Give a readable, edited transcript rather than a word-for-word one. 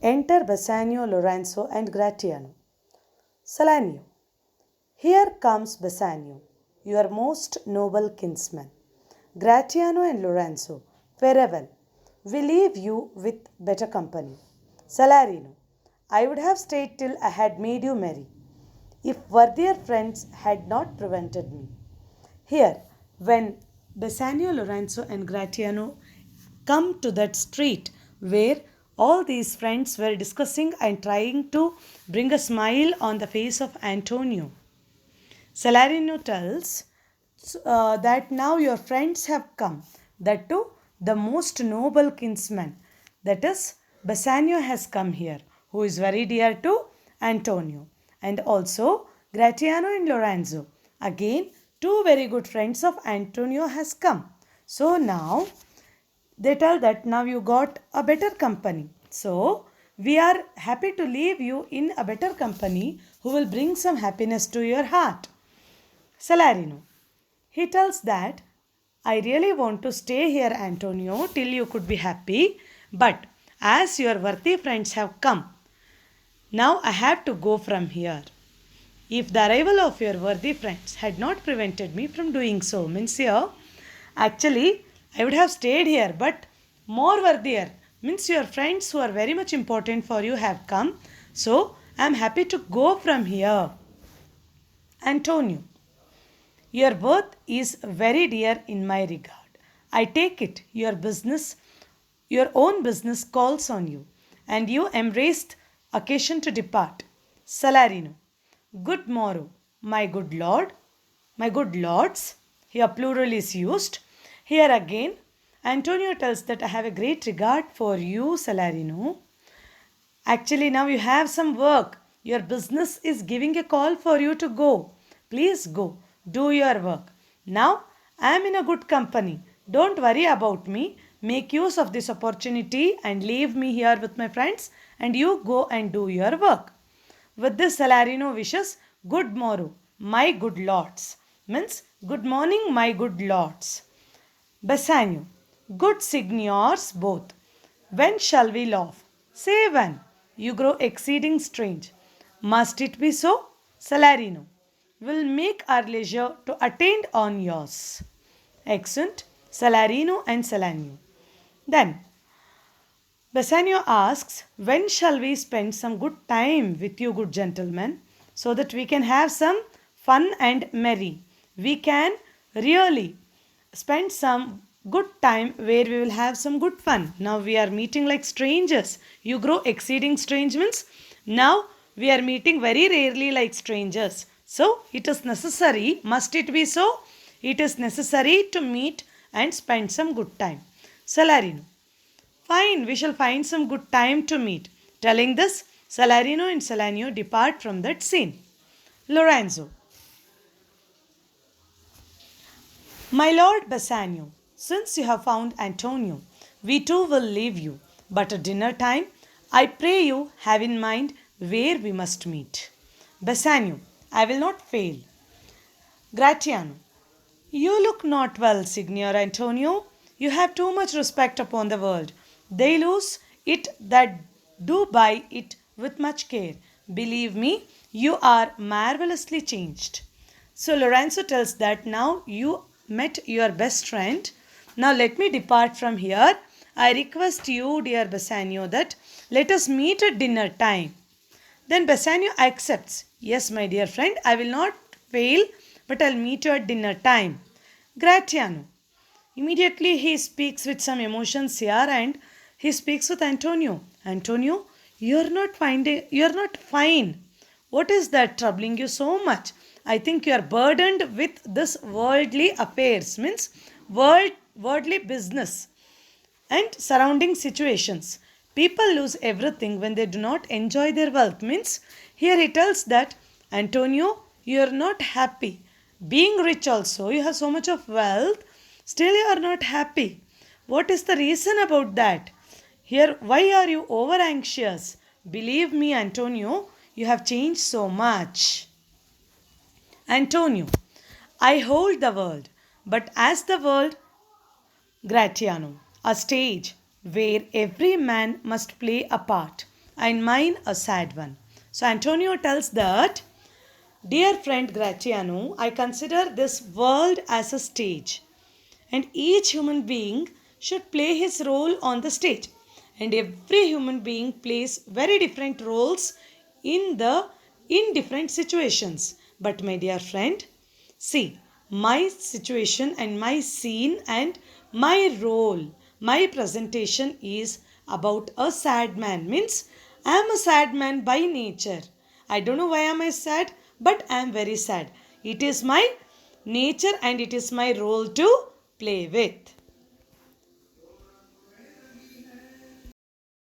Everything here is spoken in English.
Enter Bassanio, Lorenzo, and Gratiano. Salanio. Here comes Bassanio, your most noble kinsman. Gratiano and Lorenzo, farewell. We leave you with better company. Salarino. I would have stayed till I had made you merry, if worthier friends had not prevented me. Here, when Bassanio, Lorenzo, and Gratiano come to that street where all these friends were discussing and trying to bring a smile on the face of Antonio, Salarino tells that now your friends have come, that too the most noble kinsman, that is, Bassanio has come here, who is very dear to Antonio, and also Gratiano and Lorenzo. Again, two very good friends of Antonio has come. So now they tell that now you got a better company. So we are happy to leave you in a better company who will bring some happiness to your heart. Salarino. He tells that I really want to stay here, Antonio, till you could be happy, but as your worthy friends have come, now I have to go from here. If the arrival of your worthy friends had not prevented me from doing so, means here, actually, I would have stayed here, but more worthier, means your friends who are very much important for you have come, so I am happy to go from here. Antonio. Your worth is very dear in my regard. I take it your own business calls on you, and you embraced occasion to depart. Salarino. Good morrow, my good lord, my good lords. Here plural is used. Here again, Antonio tells that I have a great regard for you, Salarino. Actually, now you have some work. Your business is giving a call for you to go. Please go. Do your work. Now, I am in a good company. Don't worry about me. Make use of this opportunity and leave me here with my friends, and you go and do your work. With this, Salarino wishes good morrow, my good lords. Means good morning, my good lords. Bassanio. Good signors both. When shall we laugh? Say when. You grow exceeding strange. Must it be so? Salarino. Will make our leisure to attend on yours. Accent Salarino and Salanio. Then Bassanio asks, when shall we spend some good time with you, good gentlemen, so that we can have some fun and merry? We can really spend some good time where we will have some good fun. Now we are meeting like strangers. You grow exceeding strange means now we are meeting very rarely like strangers. So it is necessary, must it be so? It is necessary to meet and spend some good time. Salarino. Fine, we shall find some good time to meet. Telling this, Salarino and Salanio depart from that scene. Lorenzo. My lord Bassanio, since you have found Antonio, we too will leave you. But at dinner time, I pray you have in mind where we must meet. Bassanio, I will not fail. Gratiano, you look not well, Signor Antonio. You have too much respect upon the world. They lose it that do buy it with much care. Believe me, you are marvelously changed. So Lorenzo tells that now you met your best friend. Now let me depart from here. I request you, dear Bassanio, that let us meet at dinner time. Then Bassanio accepts. Yes, my dear friend, I will not fail, but I'll meet you at dinner time. Gratiano. Immediately he speaks with some emotions here and he speaks with Antonio. Antonio, you're not fine. What is that troubling you so much? I think you are burdened with this worldly affairs, means worldly business and surrounding situations. People lose everything when they do not enjoy their wealth. Means here he tells that Antonio, you are not happy. Being rich also, you have so much of wealth, still you are not happy. What is the reason about that? Here, why are you over anxious? Believe me, Antonio, you have changed so much. Antonio, I hold the world, but as the world Gratiano, a stage where every man must play a part. and mine a sad one. So Antonio tells that, dear friend Gratiano, I consider this world as a stage, and each human being should play his role on the stage. And every human being plays very different roles in different situations. But my dear friend, see, my situation and my scene and my role, my presentation is about a sad man. Means I am a sad man by nature. I don't know why am I sad, but I am very sad. It is my nature and it is my role to play with.